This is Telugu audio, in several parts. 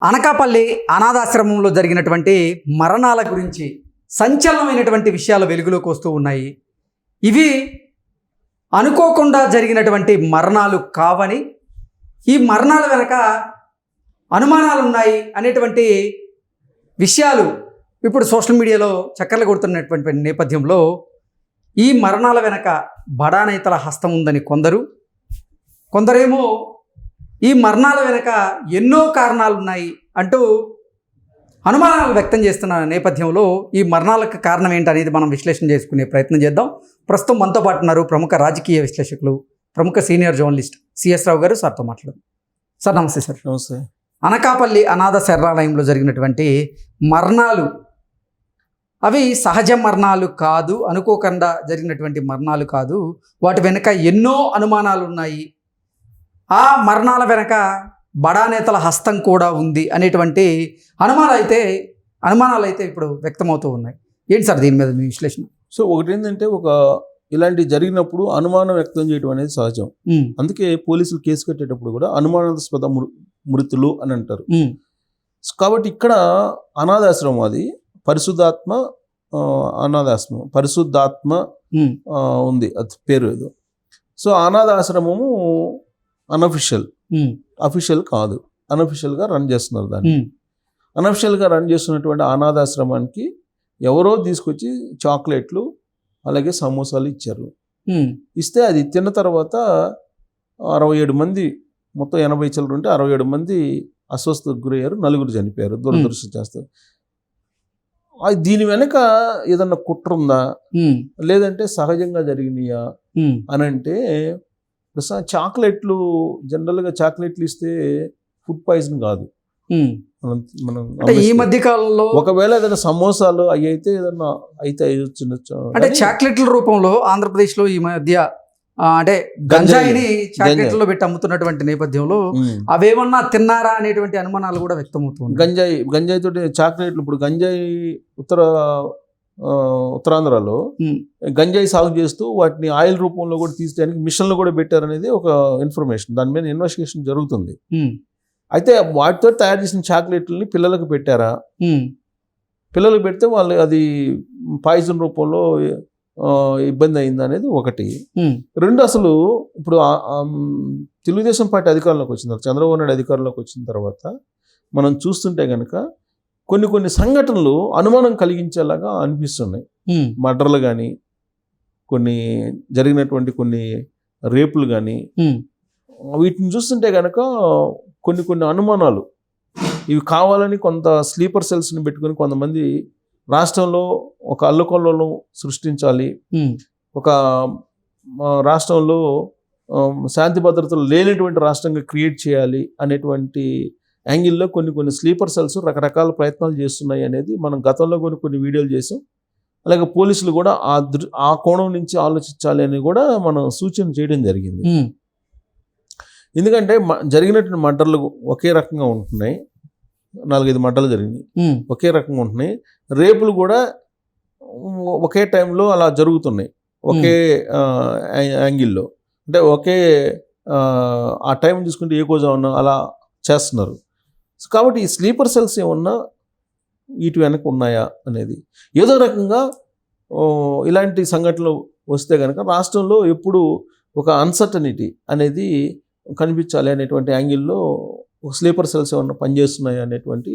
అనకాపల్లి అనాథాశ్రమంలో జరిగినటువంటి మరణాల గురించి సంచలనమైనటువంటి విషయాలు వెలుగులోకి వస్తూ ఉన్నాయి. ఇవి అనుకోకుండా జరిగినటువంటి మరణాలు కావని, ఈ మరణాల వెనక అనుమానాలు ఉన్నాయి అనేటువంటి విషయాలు ఇప్పుడు సోషల్ మీడియాలో చక్కర్లు కొడుతున్నటువంటి నేపథ్యంలో ఈ మరణాల వెనక బడా నేతల హస్తం ఉందని కొందరేమో ఈ మరణాల వెనక ఎన్నో కారణాలు ఉన్నాయి అంటూ అనుమానాలు వ్యక్తం చేస్తున్న నేపథ్యంలో ఈ మరణాలకు కారణం ఏంటనేది మనం విశ్లేషణ చేసుకునే ప్రయత్నం చేద్దాం. ప్రస్తుతం మనతో పాటు ఉన్నారు ప్రముఖ రాజకీయ విశ్లేషకులు, ప్రముఖ సీనియర్ జర్నలిస్ట్ సిఎస్ రావు గారు. సార్తో మాట్లాడదాం. సార్ నమస్తే. సార్ నమస్తే. అనకాపల్లి అనాథ శరణాలయంలో జరిగినటువంటి మరణాలు అవి సహజ మరణాలు కాదు, అనుకోకుండా జరిగినటువంటి మరణాలు కాదు, వాటి వెనక ఎన్నో అనుమానాలు ఉన్నాయి. ఆ మరణాల వెనక బడా నేతల హస్తం కూడా ఉంది అనేటువంటి అనుమానాలు అయితే ఇప్పుడు వ్యక్తమవుతూ ఉన్నాయి. ఏంటి సార్ దీని మీద మీ విశ్లేషణ? సో ఒకటి ఏంటంటే, ఇలాంటి జరిగినప్పుడు అనుమానం వ్యక్తం చేయడం అనేది సహజం. అందుకే పోలీసులు కేసు కట్టేటప్పుడు కూడా అనుమానాస్పద మృతులు అని అంటారు. కాబట్టి ఇక్కడ అనాథాశ్రమం, అది పరిశుద్ధాత్మ అనాథాశ్రమం, పరిశుద్ధాత్మ ఉంది అది పేరు ఏదో. సో అనాథాశ్రమము అఫీషియల్ కాదు, అనఫిషియల్గా రన్ చేస్తున్నారు దాన్ని. అనఫిషియల్గా రన్ చేస్తున్నటువంటి అనాథాశ్రమానికి ఎవరో తీసుకొచ్చి చాక్లెట్లు అలాగే సమోసాలు ఇచ్చారు. ఇస్తే అది తిన్న తర్వాత 67 మంది, మొత్తం 80 చిల్లర ఉంటే 67 మంది అస్వస్థతకు గురయ్యారు, 4 చనిపోయారు. దురదృష్టం చేస్తారు. దీని వెనక ఏదన్నా కుట్ర ఉందా, లేదంటే సహజంగా జరిగినాయా అని అంటే, చాక్లెట్లు జనరల్గా చాక్లెట్లు ఇస్తే ఫుడ్ పాయిజన్ కాదు. మనం ఈ మధ్య కాలంలో ఒకవేళ ఏదైనా సమోసాలు అవి అయితే ఏదన్నా అయితే అయ్యొచ్చు. అంటే చాక్లెట్ల రూపంలో ఆంధ్రప్రదేశ్లో ఈ మధ్య అంటే గంజాయిని చాక్లెట్లో పెట్టి అమ్ముతున్నటువంటి నేపథ్యంలో అవేమన్నా తిన్నారా అనేటువంటి అనుమానాలు కూడా వ్యక్తమవుతుంది. గంజాయి తోటి చాక్లెట్లు, ఇప్పుడు గంజాయి ఉత్తరాంధ్రలో గంజాయి సాగు చేస్తూ వాటిని ఆయిల్ రూపంలో కూడా తీసేయడానికి మిషన్లు కూడా పెట్టారనేది ఒక ఇన్ఫర్మేషన్. దాని మీద ఇన్వెస్టిగేషన్ జరుగుతుంది. అయితే వాటితో తయారు చేసిన చాక్లెట్లని పిల్లలకు పెట్టారా, పిల్లలకు పెడితే వాళ్ళు అది పాయిజన్ రూపంలో ఇబ్బంది అయింది అనేది ఒకటి. రెండు, అసలు ఇప్పుడు తెలుగుదేశం పార్టీ అధికారంలోకి వచ్చిన తర్వాత, చంద్రబాబు నాయుడు అధికారంలోకి వచ్చిన తర్వాత మనం చూస్తుంటే కనుక కొన్ని సంఘటనలు అనుమానం కలిగించేలాగా అనిపిస్తున్నాయి. మర్డర్లు కానీ, కొన్ని జరిగినటువంటి కొన్ని రేపులు కానీ, వీటిని చూస్తుంటే కనుక కొన్ని అనుమానాలు, ఇవి కావాలని కొంత స్లీపర్ సెల్స్ని పెట్టుకుని కొంతమంది రాష్ట్రంలో ఒక అల్లకొల్లను సృష్టించాలి, ఒక రాష్ట్రంలో శాంతి భద్రతలు లేనటువంటి రాష్ట్రంగా క్రియేట్ చేయాలి అనేటువంటి యాంగిల్లో కొన్ని స్లీపర్ సెల్స్ రకరకాల ప్రయత్నాలు చేస్తున్నాయి అనేది మనం గతంలో కొన్ని వీడియోలు చేసాం. అలాగే పోలీసులు కూడా ఆ కోణం నుంచి ఆలోచించాలి అని కూడా మనం సూచన చేయడం జరిగింది. ఎందుకంటే జరిగినటువంటి మర్డర్లు ఒకే రకంగా ఉంటున్నాయి, 4-5 మర్డర్లు జరిగినాయి, ఒకే రకంగా ఉంటున్నాయి. రేపులు కూడా ఒకే టైంలో అలా జరుగుతున్నాయి, ఒకే యాంగిల్లో, అంటే ఒకే ఆ టైం చూసుకుంటే ఏ కోజా ఉన్నా అలా చేస్తున్నారు. కాబట్టి ఈ స్లీపర్ సెల్స్ ఏమన్నా వీటి వెనక ఉన్నాయా అనేది, ఏదో రకంగా ఇలాంటి సంఘటనలు వస్తే కనుక రాష్ట్రంలో ఎప్పుడు ఒక అన్సర్టనిటీ అనేది కనిపించాలి అనేటువంటి యాంగిల్లో ఒక స్లీపర్ సెల్స్ ఏమన్నా పనిచేస్తున్నాయి అనేటువంటి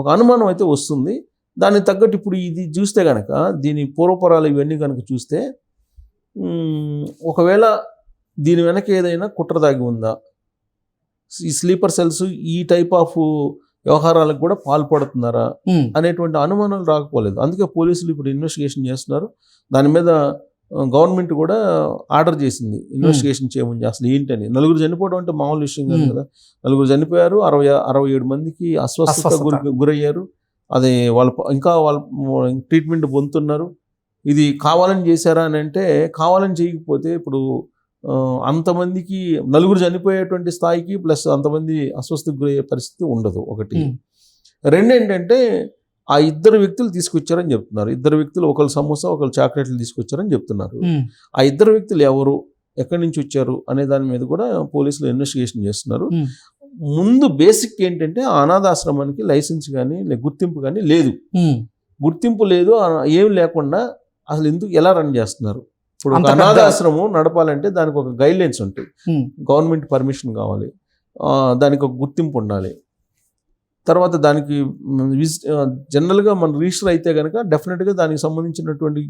ఒక అనుమానం అయితే వస్తుంది. దానికి తగ్గట్టు ఇప్పుడు ఇది చూస్తే కనుక, దీని పూర్వపరాలు ఇవన్నీ కనుక చూస్తే, ఒకవేళ దీని వెనక ఏదైనా కుట్ర దాగి ఉందా, ఈ స్లీపర్ సెల్స్ ఈ టైప్ ఆఫ్ వ్యవహారాలకు కూడా పాల్పడుతున్నారా అనేటువంటి అనుమానాలు రాకపోలేదు. అందుకే పోలీసులు ఇప్పుడు ఇన్వెస్టిగేషన్ చేస్తున్నారు. దాని మీద గవర్నమెంట్ కూడా ఆర్డర్ చేసింది ఇన్వెస్టిగేషన్ చేయమని. అసలు ఏంటని, 4 చనిపోవడం అంటే మామూలు విషయం కాదు కదా. 4 చనిపోయారు, 67 మందికి అస్వస్థతకు గురయ్యారు. అది వాళ్ళు ట్రీట్మెంట్ పొందుతున్నారు. ఇది కావాలని చేశారా అని అంటే, కావాలని చేయకపోతే ఇప్పుడు అంతమందికి 4 చనిపోయేటువంటి స్థాయికి ప్లస్ అంతమంది అస్వస్థతకు గురయ్యే పరిస్థితి ఉండదు. ఒకటి. రెండు ఏంటంటే, ఆ 2 వ్యక్తులు తీసుకొచ్చారని చెప్తున్నారు. 2 వ్యక్తులు, ఒకళ్ళు సమోసా ఒకళ్ళు చాక్లెట్లు తీసుకొచ్చారని చెప్తున్నారు. ఆ 2 వ్యక్తులు ఎవరు, ఎక్కడి నుంచి వచ్చారు అనే దాని మీద కూడా పోలీసులు ఇన్వెస్టిగేషన్ చేస్తున్నారు. ముందు బేసిక్ ఏంటంటే ఆ అనాథాశ్రమానికి లైసెన్స్ కానీ గుర్తింపు కానీ లేదు. గుర్తింపు లేదు, ఏం లేకుండా అసలు ఎందుకు ఎలా రన్ చేస్తున్నారు? ఇప్పుడు ఒక అనాథాశ్రమం నడపాలంటే దానికి ఒక గైడ్ లైన్స్ ఉంటాయి. గవర్నమెంట్ పర్మిషన్ కావాలి, దానికి ఒక గుర్తింపు ఉండాలి. తర్వాత దానికి జనరల్గా మన రిజిస్టర్ అయితే కనుక డెఫినెట్గా దానికి సంబంధించినటువంటి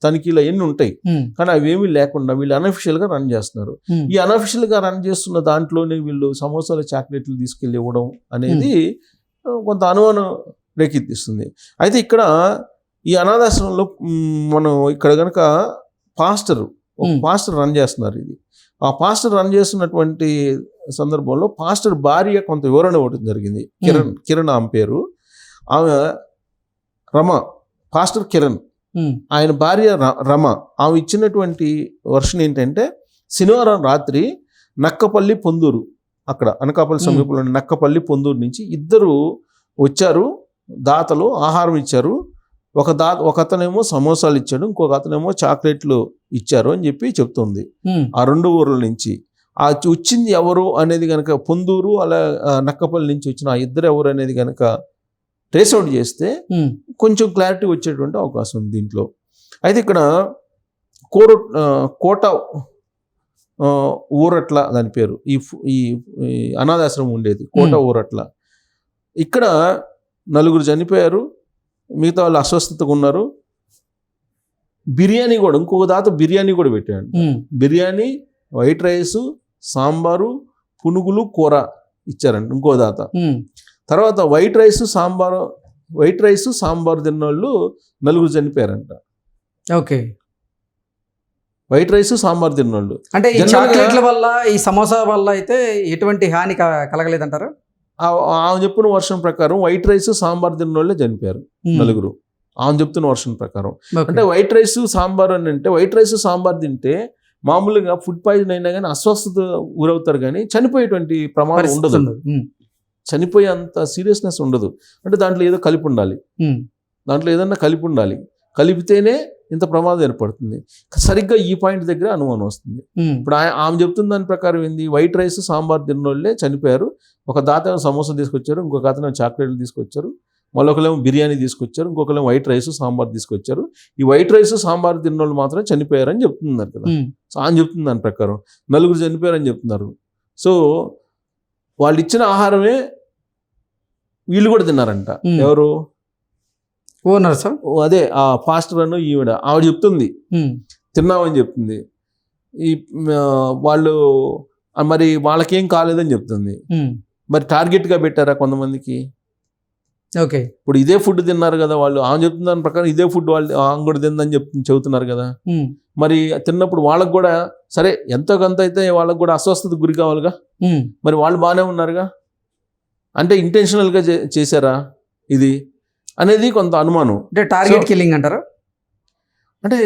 తనిఖీలు అవన్నీ ఉంటాయి. కానీ అవి ఏమీ లేకుండా వీళ్ళు అనఫిషియల్గా రన్ చేస్తున్నారు. ఈ అనఫిషియల్గా రన్ చేస్తున్న దాంట్లోనే వీళ్ళు సమోసాలు చాక్లెట్లు తీసుకెళ్ళి ఇవ్వడం అనేది కొంత అనుమానం రేకెత్తిస్తుంది. అయితే ఇక్కడ ఈ అనాథాశ్రమంలో మనం ఇక్కడ కనుక పాస్టర్ రన్ చేస్తున్నారు. ఇది ఆ పాస్టర్ రన్ చేస్తున్నటువంటి సందర్భంలో పాస్టర్ భార్య కొంత వివరణ ఇవ్వడం జరిగింది. కిరణ్ ఆమె పేరు. ఆమె రమ, పాస్టర్ కిరణ్, ఆయన భార్య రమ. ఆమె ఇచ్చినటువంటి వర్షన్ ఏంటంటే శనివారం రాత్రి నక్కపల్లి పొందూరు, అక్కడ అనకాపల్లి సమీపంలో నక్కపల్లి పొందూరు నుంచి ఇద్దరు వచ్చారు. దాతలు ఆహారం ఇచ్చారు. ఒక అతనేమో సమోసాలు ఇచ్చాడు, ఇంకొక అతనేమో చాక్లెట్లు ఇచ్చారు అని చెప్పి చెప్తుంది. ఆ 2 ఊర్ల నుంచి ఆ వచ్చింది ఎవరు అనేది కనుక పొందూరు అలా నక్కపల్లి నుంచి వచ్చిన ఆ ఇద్దరు ఎవరు అనేది కనుక ట్రేస్ అవుట్ చేస్తే కొంచెం క్లారిటీ వచ్చేటువంటి అవకాశం ఉంది దీంట్లో. అయితే ఇక్కడ కోట ఊరట్ల దాని పేరు, ఈ అనాథాశ్రమం ఉండేది కోట ఊరట్ల. ఇక్కడ 4 చనిపోయారు, మిగతా వాళ్ళు అస్వస్థతగా ఉన్నారు. బిర్యానీ కూడా, ఇంకొక దాత బిర్యానీ కూడా పెట్టాడు. బిర్యానీ, వైట్ రైస్, సాంబారు, పునుగులు, కూర ఇచ్చారంట ఇంకో దాత. తర్వాత వైట్ రైస్ సాంబారు తిన్న వాళ్ళు 4 చనిపోయారంట. ఓకే, వైట్ రైస్ సాంబార్ తిన్నోళ్ళు. అంటే ఈ చాక్లెట్ల వల్ల, ఈ సమోసా వల్ల అయితే ఎటువంటి హాని కలగలేదంటారు? ఆమె చెప్పిన వర్షన్ ప్రకారం వైట్ రైస్ సాంబార్ తిన్నోళ్ళే చనిపోయారు 4. ఆమె చెప్తున్న వర్షన్ ప్రకారం. అంటే వైట్ రైస్ సాంబార్ అని అంటే వైట్ రైస్ సాంబార్ తింటే మామూలుగా ఫుడ్ పాయిజన్ అయినా కానీ అస్వస్థత గురవుతారు, కానీ చనిపోయేటువంటి ప్రమాదం ఉండదు. చనిపోయే అంత సీరియస్నెస్ ఉండదు. అంటే దాంట్లో ఏదో కలిపి ఉండాలి, దాంట్లో ఏదన్నా కలిపి ఉండాలి. కలిపితేనే ఇంత ప్రమాదం ఏర్పడుతుంది. సరిగ్గా ఈ పాయింట్ దగ్గర అనుమానం వస్తుంది. ఇప్పుడు ఆమె చెప్తున్న దాని ప్రకారం ఏంది, వైట్ రైస్ సాంబార్ తిన్నోళ్ళే చనిపోయారు. ఒక దాత సమోసా తీసుకొచ్చారు, ఇంకొక అతను చాక్లెట్లు తీసుకొచ్చారు, మరొకరేమో బిర్యానీ తీసుకొచ్చారు, ఇంకొకరేమో వైట్ రైస్ సాంబార్ తీసుకొచ్చారు. ఈ వైట్ రైస్ సాంబార్ తిన్నోళ్ళు మాత్రం చనిపోయారని చెప్తున్నారు కదా. సో ఆయన చెప్తుంది దాని ప్రకారం 4 చనిపోయారని చెప్తున్నారు. సో వాళ్ళు ఇచ్చిన ఆహారమే వీళ్ళు కూడా తిన్నారంట. ఎవరు? Owner sir. అదే ఆ పాస్టర్ అను ఆవిడ చెప్తుంది తిన్నామని చెప్తుంది. ఈ వాళ్ళు మరి వాళ్ళకేం కాలేదని చెప్తుంది. మరి టార్గెట్గా పెట్టారా కొంతమందికి? ఓకే, ఇప్పుడు ఇదే ఫుడ్ తిన్నారు కదా వాళ్ళు. ఆమె చెప్తున్న దాని ప్రకారం ఇదే ఫుడ్ వాళ్ళు ఆమె కూడా తిందని చెబుతున్నారు కదా. మరి తిన్నప్పుడు వాళ్ళకు కూడా సరే ఎంతో కొంత అయితే వాళ్ళకు కూడా అస్వస్థత గురి కావాలిగా. మరి వాళ్ళు బాగానే ఉన్నారుగా. అంటే ఇంటెన్షనల్గా చేశారా ఇది అనేది కొంత అనుమానం. అంటే టార్గెట్ కిల్లింగ్ అంటారా? అంటే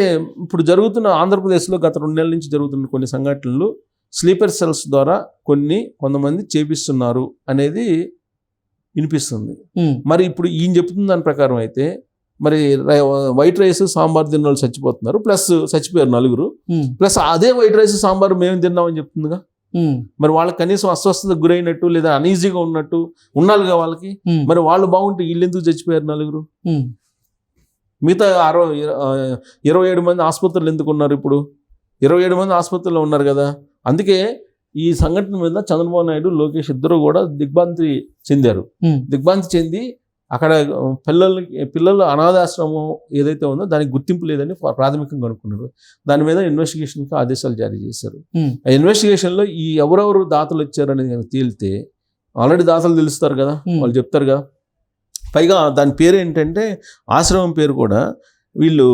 ఇప్పుడు జరుగుతున్న ఆంధ్రప్రదేశ్లో గత 2 నెలల నుంచి జరుగుతున్న కొన్ని సంఘటనలు స్లీపర్ సెల్స్ ద్వారా కొంతమంది చేపిస్తున్నారు అనేది వినిపిస్తుంది. మరి ఇప్పుడు ఈయన చెప్తున్న దాని ప్రకారం అయితే మరి వైట్ రైస్ సాంబార్ తిన్న వాళ్ళు చచ్చిపోతున్నారు, ప్లస్ చచ్చిపోయారు 4, ప్లస్ అదే వైట్ రైస్ సాంబార్ మేము తిన్నామని చెప్తుందిగా. మరి వాళ్ళకి కనీసం అస్వస్థతకు గురైనట్టు లేదా అనీజీగా ఉన్నట్టు ఉండాలిగా వాళ్ళకి. మరి వాళ్ళు బాగుంటే వీళ్ళు ఎందుకు చచ్చిపోయారు 4? మిగతా 27 మంది ఆసుపత్రులు ఎందుకు ఉన్నారు? ఇప్పుడు 27 మంది ఆసుపత్రుల్లో ఉన్నారు కదా. అందుకే ఈ సంఘటన మీద చంద్రబాబు నాయుడు, లోకేష్ ఇద్దరు కూడా దిగ్భ్రాంతి చెందారు. దిగ్భ్రాంతి చెంది అక్కడ పిల్లల అనాథాశ్రమం ఏదైతే ఉందో దానికి గుర్తింపు లేదని ప్రాథమికంగా అనుకున్నారు. దాని మీద ఇన్వెస్టిగేషన్కి ఆదేశాలు జారీ చేశారు. ఆ ఇన్వెస్టిగేషన్లో ఈ ఎవరెవరు దాతలు వచ్చారు అనేది తేలితే ఆల్రెడీ దాతలు తెలుస్తారు కదా, వాళ్ళు చెప్తారు కదా. పైగా దాని పేరు ఏంటంటే ఆశ్రమం పేరు కూడా వీళ్ళు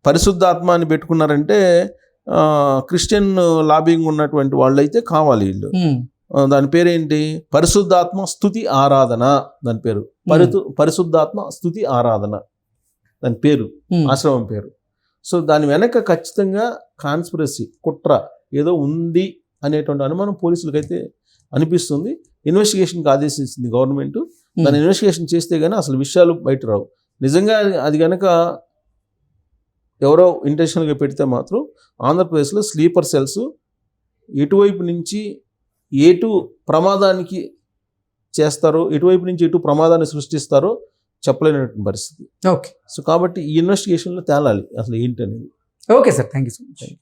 పరిశుద్ధాత్మ అని పెట్టుకున్నారంటే క్రిస్టియన్ లాబింగ్ ఉన్నటువంటి వాళ్ళు అయితే కావాలి వీళ్ళు. దాని పేరేంటి? పరిశుద్ధాత్మ స్తుతి ఆరాధన. దాని పేరు పరిశుద్ధాత్మ స్తుతి ఆరాధన దాని పేరు, ఆశ్రమం పేరు. సో దాని వెనక ఖచ్చితంగా కాన్స్పిరసీ, కుట్ర ఏదో ఉంది అనేటువంటి అనుమానం పోలీసులకైతే అనిపిస్తుంది. ఇన్వెస్టిగేషన్కి ఆదేశించింది గవర్నమెంట్. దాన్ని ఇన్వెస్టిగేషన్ చేస్తే కానీ అసలు విషయాలు బయట రావు. నిజంగా అది కనుక ఎవరో ఇంటెన్షనల్గా పెడితే మాత్రం ఆంధ్రప్రదేశ్లో స్లీపర్ సెల్స్ ఎటువైపు నుంచి ఎటు ప్రమాదానికి చేస్తారో, ఎటువైపు నుంచి ఎటు ప్రమాదాన్ని సృష్టిస్తారో చెప్పలేనటువంటి పరిస్థితి. ఓకే సో కాబట్టి ఈ ఇన్వెస్టిగేషన్లో తేలాలి అసలు ఏంటనేది. Okay sir, thank you so much.